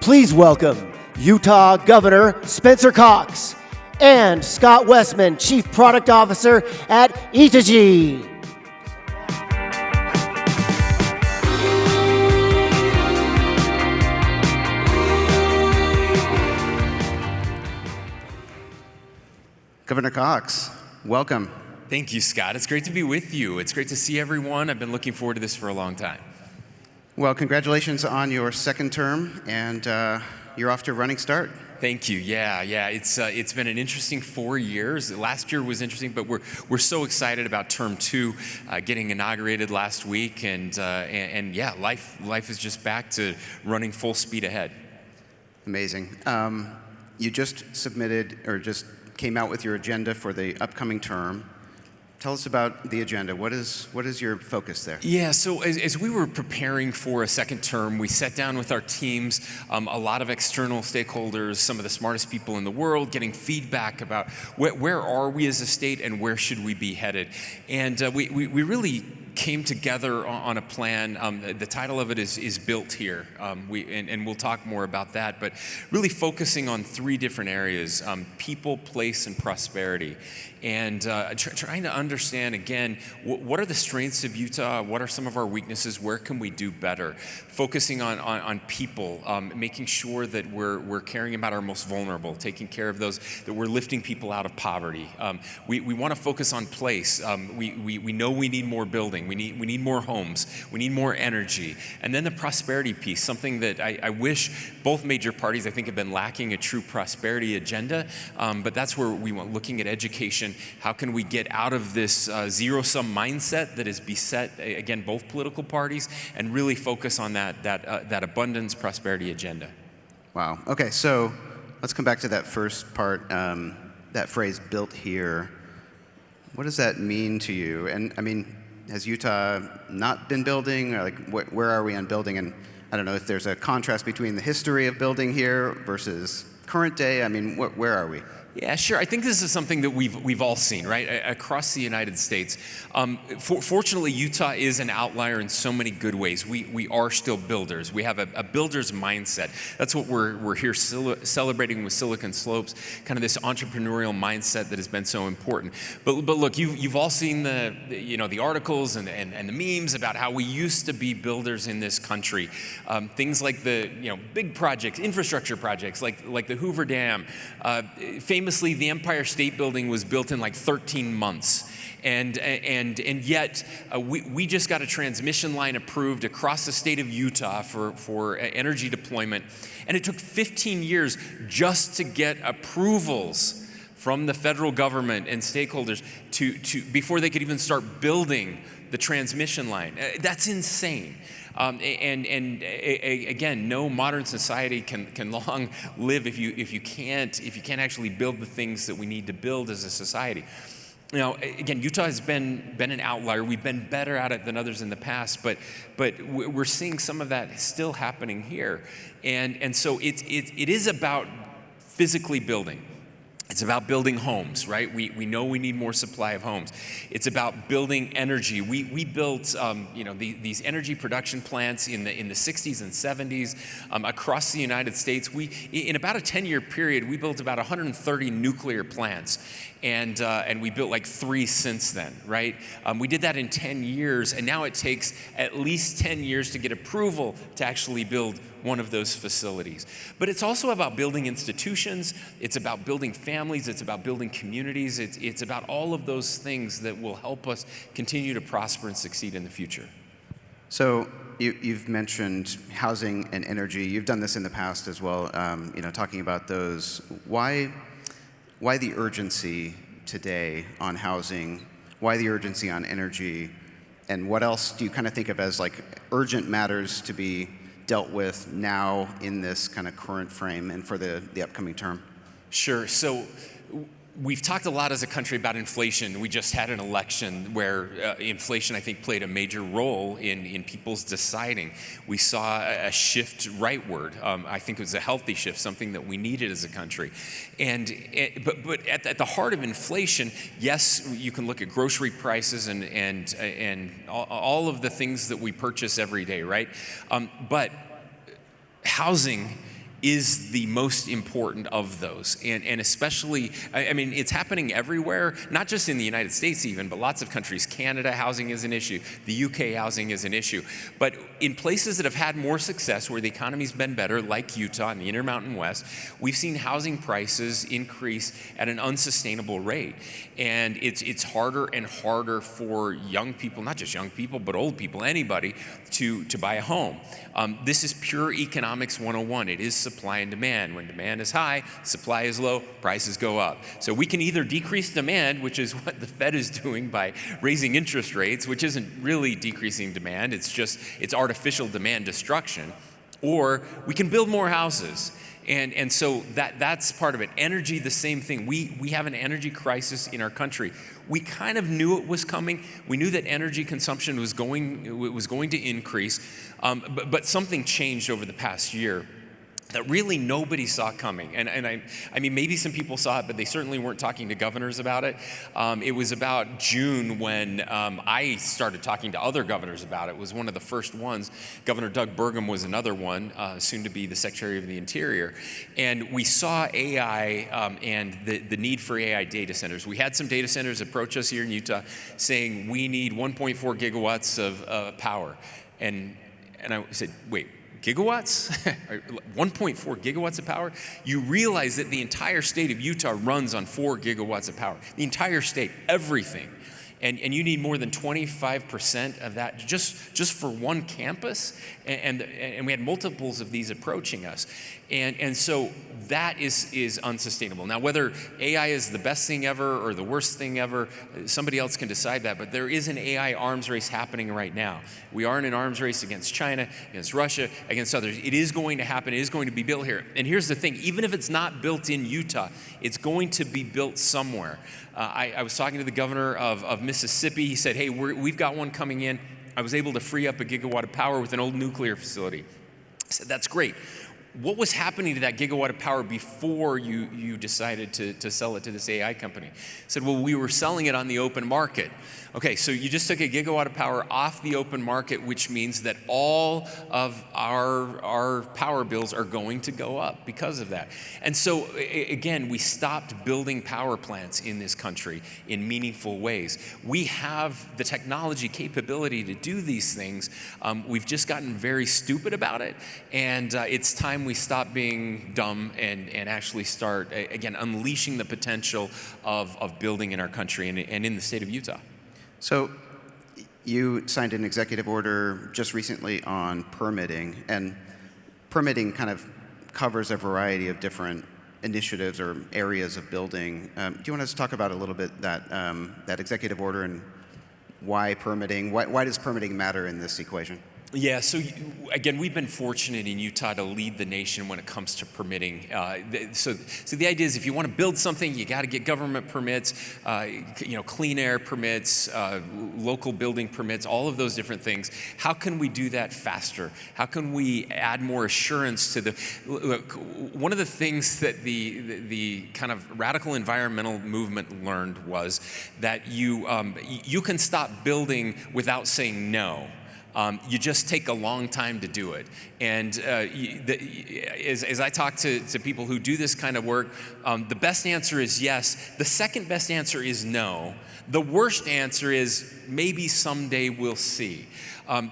Please welcome Utah Governor Spencer Cox and Scott Wessman, Chief Product Officer at Itagy. Governor Cox, welcome. Thank you, Scott. It's great to be with you. It's great to see everyone. I've been looking forward to this for a long time. Well, congratulations on your second term, and you're off to a running start. Thank you. Yeah. It's been an interesting 4 years. Last year was interesting, but we're so excited about term two getting inaugurated last week, and yeah, life is just back to running full speed ahead. Amazing. You just submitted or just came out with your agenda for the upcoming term. Tell us about the agenda. What is your focus there? Yeah, so as we were preparing for a second term, we sat down with our teams, a lot of external stakeholders, some of the smartest people in the world, getting feedback about where are we as a state and where should we be headed. And we really came together on a plan. The title of it is Built Here. And we'll talk more about that, but really focusing on three different areas: people, place, and prosperity. And trying to understand, again, what are the strengths of Utah? What are some of our weaknesses? Where can we do better? Focusing on people, making sure that we're caring about our most vulnerable, taking care of those, that we're lifting people out of poverty. We want to focus on place. We know we need more building. We need more homes. We need more energy. And then the prosperity piece, something that I wish both major parties, I think, have been lacking a true prosperity agenda. But that's where we want, looking at education. How can we get out of this zero-sum mindset that has beset, again, both political parties, and really focus on that abundance prosperity agenda? Wow. Okay, so let's come back to that first part, that phrase "built here." What does that mean to you? And I mean, has Utah not been building? Or like, where are we on building? And I don't know if there's a contrast between the history of building here versus current day. I mean, where are we? Yeah, sure. I think this is something that we've all seen, right, across the United States. Fortunately, Utah is an outlier in so many good ways. We are still builders. We have a builder's mindset. That's what we're here celebrating with Silicon Slopes, kind of this entrepreneurial mindset that has been so important. But look, you've all seen the articles and the memes about how we used to be builders in this country. Things like the big projects, infrastructure projects like the Hoover Dam. Famously, the Empire State Building was built in like 13 months. And yet we just got a transmission line approved across the state of Utah for energy deployment. And it took 15 years just to get approvals from the federal government and stakeholders to before they could even start building the transmission line. That's insane. And again, no modern society can long live if you can't actually build the things that we need to build as a society. Again, Utah has been an outlier. We've been better at it than others in the past, but we're seeing some of that still happening here. And so it is about physically building. It's about building homes, right? We know we need more supply of homes. It's about building energy. We built these energy production plants in the 60s and 70s across the United States. In about a 10-year period, we built about 130 nuclear plants. And we built like 3 since then, right? We did that in 10 years, and now it takes at least 10 years to get approval to actually build one of those facilities. But it's also about building institutions, it's about building families, it's about building communities, it's about all of those things that will help us continue to prosper and succeed in the future. So you've mentioned housing and energy. You've done this in the past as well, talking about those. Why the urgency today on housing? Why the urgency on energy? And what else do you kind of think of as like urgent matters to be dealt with now in this kind of current frame and for the upcoming term? Sure. So we've talked a lot as a country about inflation. We just had an election where inflation, I think, played a major role in people's deciding. We saw a shift rightward. I think it was a healthy shift, something that we needed as a country. But at the heart of inflation, yes, you can look at grocery prices and all of the things that we purchase every day, right? But housing is the most important of those. And especially, I mean, it's happening everywhere, not just in the United States even, but lots of countries. Canada, housing is an issue. The UK, housing is an issue. But in places that have had more success, where the economy's been better, like Utah and the Intermountain West, we've seen housing prices increase at an unsustainable rate. And it's harder and harder for young people, not just young people, but old people, anybody, to buy a home. This is pure economics 101. It is supply and demand. When demand is high, supply is low, prices go up. So we can either decrease demand, which is what the Fed is doing by raising interest rates, which isn't really decreasing demand, it's artificial demand destruction, or we can build more houses. And so that's part of it. Energy, the same thing. We have an energy crisis in our country. We kind of knew it was coming. We knew that energy consumption was going to increase, but something changed over the past year that really nobody saw coming. And I mean, maybe some people saw it, but they certainly weren't talking to governors about it. It was about June when I started talking to other governors about it. It was one of the first ones. Governor Doug Burgum was another one, soon to be the Secretary of the Interior. And we saw AI and the need for AI data centers. We had some data centers approach us here in Utah saying we need 1.4 gigawatts of power. And I said, wait, gigawatts? 1.4 gigawatts of power? You realize that the entire state of Utah runs on 4 gigawatts of power. The entire state, everything. And you need more than 25% of that just for one campus. And we had multiples of these approaching us. And so that is unsustainable. Now, whether AI is the best thing ever or the worst thing ever, somebody else can decide that. But there is an AI arms race happening right now. We are in an arms race against China, against Russia, against others. It is going to happen. It is going to be built here. And here's the thing. Even if it's not built in Utah, it's going to be built somewhere. I was talking to the governor of Mississippi. He said, hey, we've got one coming in. I was able to free up a gigawatt of power with an old nuclear facility. I said, that's great. What was happening to that gigawatt of power before you decided to sell it to this AI company? I said, well, we were selling it on the open market. Okay, so you just took a gigawatt of power off the open market, which means that all of our power bills are going to go up because of that. And so, again, we stopped building power plants in this country in meaningful ways. We have the technology capability to do these things. We've just gotten very stupid about it, and it's time we stop being dumb and actually start, again, unleashing the potential of building in our country and in the state of Utah. So you signed an executive order just recently on permitting, and permitting kind of covers a variety of different initiatives or areas of building. Do you want us to talk about a little bit that executive order and why permitting? Why does permitting matter in this equation? Yeah, so again, we've been fortunate in Utah to lead the nation when it comes to permitting. So the idea is if you want to build something, you got to get government permits, clean air permits, local building permits, all of those different things. How can we do that faster? How can we add more assurance to the, look, one of the things that the kind of radical environmental movement learned was that you can stop building without saying no. You just take a long time to do it. And as I talk to people who do this kind of work, the best answer is yes. The second best answer is no. The worst answer is maybe someday we'll see.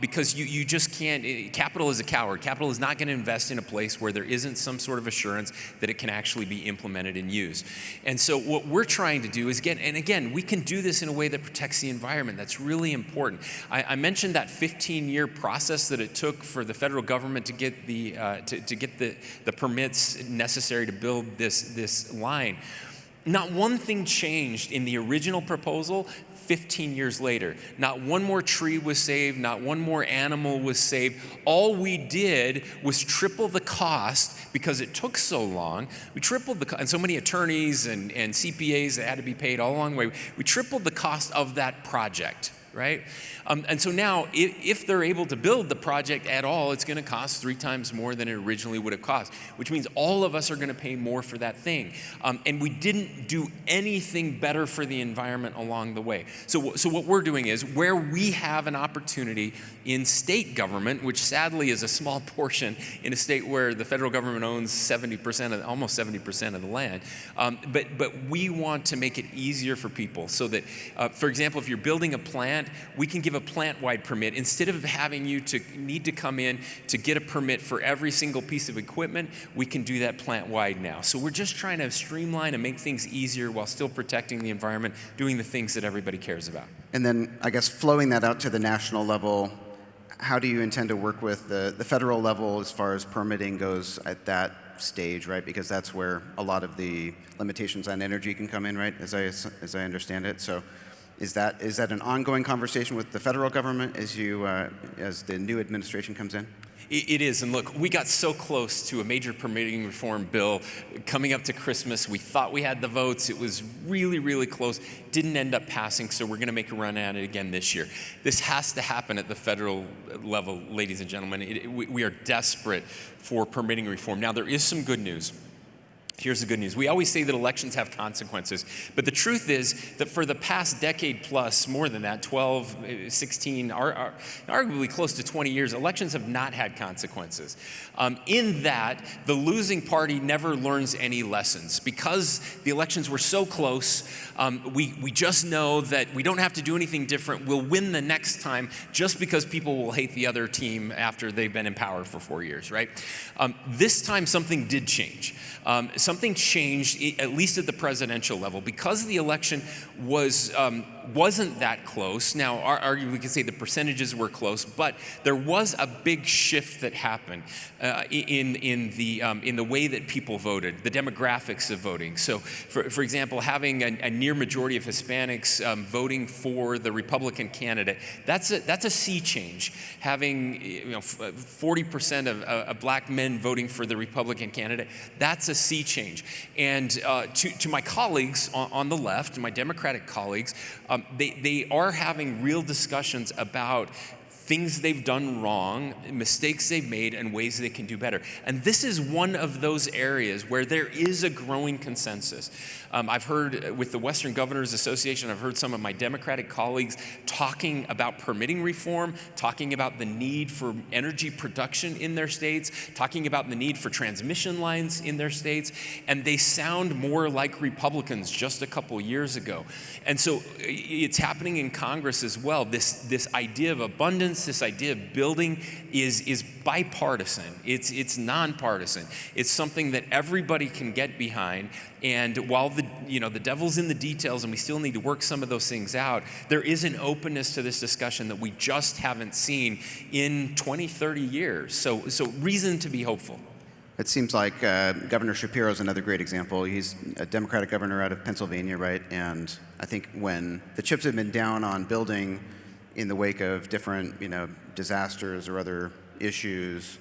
Because you just can't, capital is a coward. Capital is not going to invest in a place where there isn't some sort of assurance that it can actually be implemented and used. And so what we're trying to do is again, we can do this in a way that protects the environment. That's really important. I mentioned that 15-year process that it took for the federal government to get the permits necessary to build this line. Not one thing changed in the original proposal 15 years later. Not one more tree was saved, not one more animal was saved. All we did was triple the cost because it took so long. We tripled the cost, and so many attorneys and CPAs that had to be paid all along the way. We tripled the cost of that project, right? And so now, if they're able to build the project at all, it's going to cost 3 times more than it originally would have cost, which means all of us are going to pay more for that thing. And we didn't do anything better for the environment along the way. So what we're doing is, where we have an opportunity in state government, which sadly is a small portion in a state where the federal government owns 70%, almost 70% of the land, but we want to make it easier for people so that, for example, if you're building a plant, we can give a plant-wide permit instead of having you to need to come in to get a permit for every single piece of equipment. We can do that plant-wide now. So we're just trying to streamline and make things easier while still protecting the environment, doing the things that everybody cares about. And then, I guess, flowing that out to the national level, how do you intend to work with the federal level as far as permitting goes at that stage, right? Because that's where a lot of the limitations on energy can come in, right? As I understand it. So, is that an ongoing conversation with the federal government as the new administration comes in? It is, and look, we got so close to a major permitting reform bill coming up to Christmas. We thought we had the votes. It was really, really close. Didn't end up passing, so we're going to make a run at it again this year. This has to happen at the federal level, ladies and gentlemen. We are desperate for permitting reform. Now, there is some good news. Here's the good news. We always say that elections have consequences, but the truth is that for the past decade plus, more than that, 12, 16, arguably close to 20 years, elections have not had consequences. In that, the losing party never learns any lessons. Because the elections were so close, we just know that we don't have to do anything different. We'll win the next time just because people will hate the other team after they've been in power for 4 years, right? This time, something did change. Something changed, at least at the presidential level, because the election wasn't that close. Now, arguably, we can say the percentages were close, but there was a big shift that happened in the way that people voted, the demographics of voting. So, for example, having a near majority of Hispanics voting for the Republican candidate, that's a sea change. Having 40% of black men voting for the Republican candidate, that's a sea change. And to my colleagues on the left, my Democratic colleagues, they are having real discussions about things they've done wrong, mistakes they've made, and ways they can do better. And this is one of those areas where there is a growing consensus. I've heard with the Western Governors Association, I've heard some of my Democratic colleagues talking about permitting reform, talking about the need for energy production in their states, talking about the need for transmission lines in their states, and they sound more like Republicans just a couple years ago. And so it's happening in Congress as well. This idea of abundance, this idea of building is bipartisan. It's nonpartisan. It's something that everybody can get behind. And while the devil's in the details and we still need to work some of those things out, there is an openness to this discussion that we just haven't seen in 20, 30 years. So reason to be hopeful. It seems like Governor Shapiro is another great example. He's a Democratic governor out of Pennsylvania, right? And I think when the chips have been down on building in the wake of different, disasters or other issues,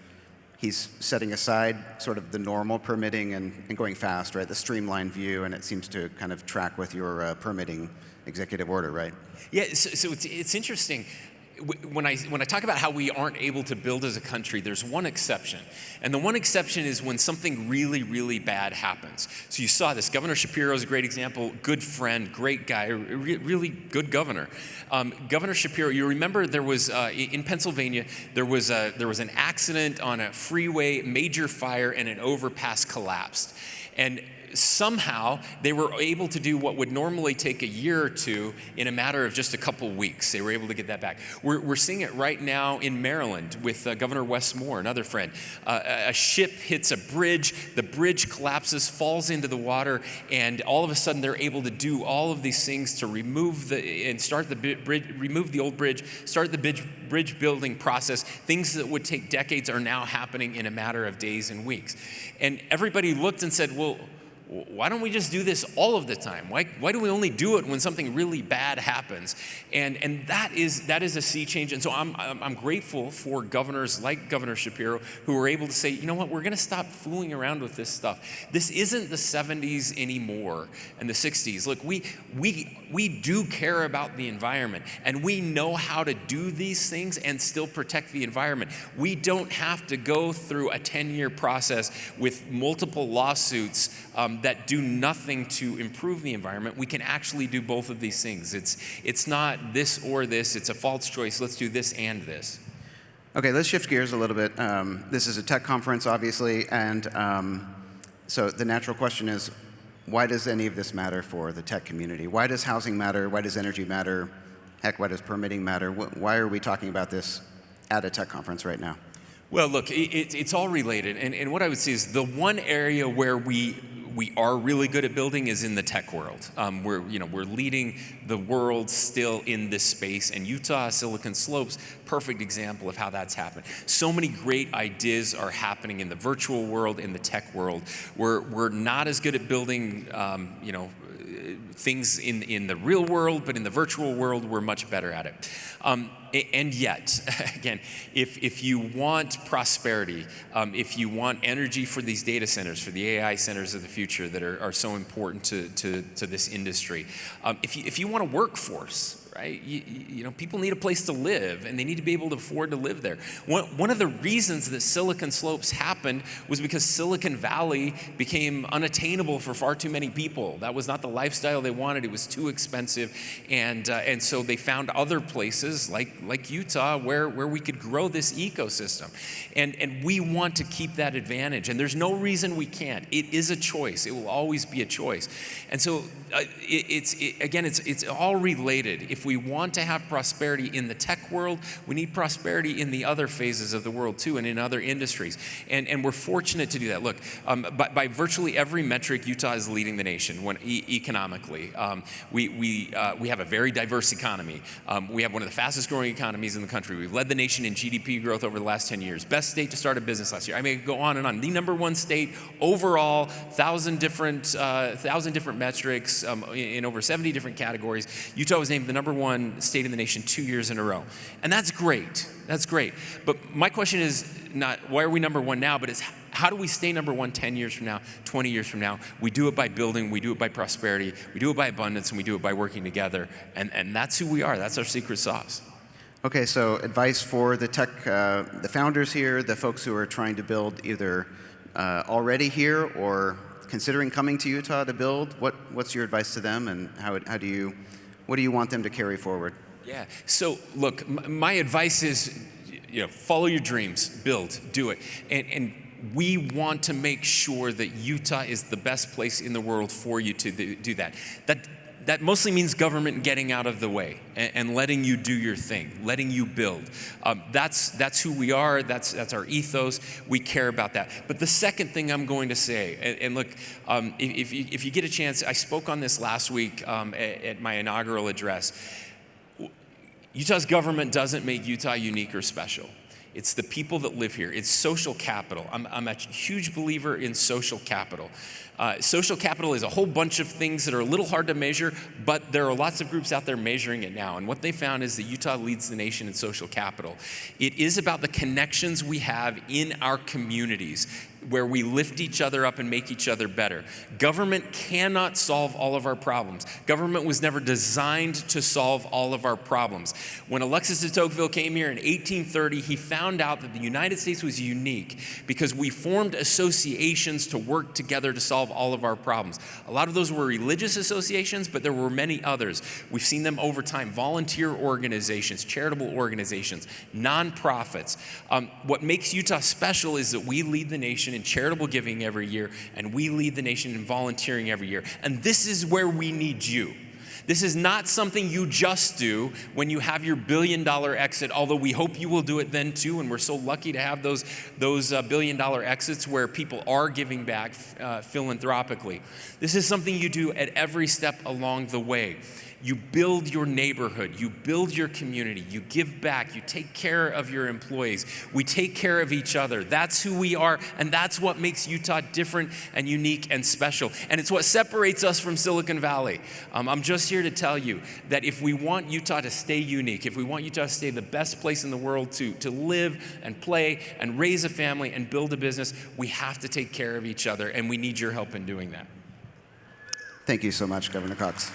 he's setting aside sort of the normal permitting and going fast, right? The streamlined view, and it seems to kind of track with your permitting executive order, right? Yeah, so it's interesting. When I talk about how we aren't able to build as a country, there's one exception. And the one exception is when something really, really bad happens. So you saw this. Governor Shapiro is a great example. Good friend, great guy, really good governor. Governor Shapiro, you remember there was, in Pennsylvania, there was an accident on a freeway, major fire, and an overpass collapsed. And somehow they were able to do what would normally take a year or two in a matter of just a couple weeks. They were able to get that back. We're seeing it right now in Maryland with Governor Wes Moore, another friend. A ship hits a bridge, the bridge collapses, falls into the water, and all of a sudden they're able to do all of these things to remove the old bridge, start the bridge building process. Things that would take decades are now happening in a matter of days and weeks. And everybody looked and said, well, why don't we just do this all of the time? Why do we only do it when something really bad happens? And that is a sea change. And so I'm grateful for governors like Governor Shapiro who are able to say, you know what, we're going to stop fooling around with this stuff. This isn't the 70s anymore and the 60s. Look, we do care about the environment, and we know how to do these things and still protect the environment. We don't have to go through a 10-year process with multiple lawsuits that do nothing to improve the environment. We can actually do both of these things. It's not this or this. It's a false choice. Let's do this and this. Okay, let's shift gears a little bit. This is a tech conference, obviously, and so the natural question is, why does any of this matter for the tech community? Why does housing matter? Why does energy matter? Heck, why does permitting matter? Why are we talking about this at a tech conference right now? Well, look, it's all related. And what I would say is the one area where we are really good at building is in the tech world. We're leading the world still in this space, and Utah, Silicon Slopes, perfect example of how that's happened. So many great ideas are happening in the virtual world, in the tech world. We're not as good at building, things in the real world, but in the virtual world, we're much better at it. And yet, again, if you want prosperity, if you want energy for these data centers, for the AI centers of the future that are so important to this industry, if you want a workforce, right? People need a place to live, and they need to be able to afford to live there. One of the reasons that Silicon Slopes happened was because Silicon Valley became unattainable for far too many people. That was not the lifestyle they wanted. It was too expensive, and so they found other places like Utah where we could grow this ecosystem, and we want to keep that advantage. And there's no reason we can't. It is a choice. It will always be a choice, and so it's all related. If we want to have prosperity in the tech world, we need prosperity in the other phases of the world too, and in other industries. And we're fortunate to do that. Look, by virtually every metric, Utah is leading the nation economically. We have a very diverse economy. We have one of the fastest growing economies in the country. We've led the nation in GDP growth over the last 10 years. Best state to start a business last year. I mean, go on and on. The number one state overall, 1,000 different metrics in over 70 different categories. Utah was named the number one state in the nation 2 years in a row. And that's great. That's great. But my question is not why are we number one now, but it's how do we stay number one 10 years from now, 20 years from now? We do it by building, we do it by prosperity, we do it by abundance, and we do it by working together. And that's who we are. That's our secret sauce. Okay, so advice for the tech, the founders here, the folks who are trying to build either already here or considering coming to Utah to build. What's your advice to them, and what do you want them to carry forward? Yeah. So look, my advice is, follow your dreams, build, do it, and we want to make sure that Utah is the best place in the world for you to do that. That mostly means government getting out of the way and letting you do your thing, letting you build. That's who we are. That's our ethos. We care about that. But the second thing I'm going to say, and look, if you get a chance, I spoke on this last week at my inaugural address. Utah's government doesn't make Utah unique or special. It's the people that live here. It's social capital. I'm a huge believer in social capital. Social capital is a whole bunch of things that are a little hard to measure, but there are lots of groups out there measuring it now. And what they found is that Utah leads the nation in social capital. It is about the connections we have in our communities, where we lift each other up and make each other better. Government cannot solve all of our problems. Government was never designed to solve all of our problems. When Alexis de Tocqueville came here in 1830, he found out that the United States was unique because we formed associations to work together to solve all of our problems. A lot of those were religious associations, but there were many others. We've seen them over time: volunteer organizations, charitable organizations, nonprofits. What makes Utah special is that we lead the nation in charitable giving every year, and we lead the nation in volunteering every year. And this is where we need you. This is not something you just do when you have your $1 billion exit, although we hope you will do it then too, and we're so lucky to have those $1 billion exits where people are giving back philanthropically. This is something you do at every step along the way. You build your neighborhood, you build your community, you give back, you take care of your employees. We take care of each other. That's who we are, and that's what makes Utah different and unique and special. And it's what separates us from Silicon Valley. I'm just here to tell you that if we want Utah to stay unique, if we want Utah to stay the best place in the world to live and play and raise a family and build a business, we have to take care of each other, and we need your help in doing that. Thank you so much, Governor Cox.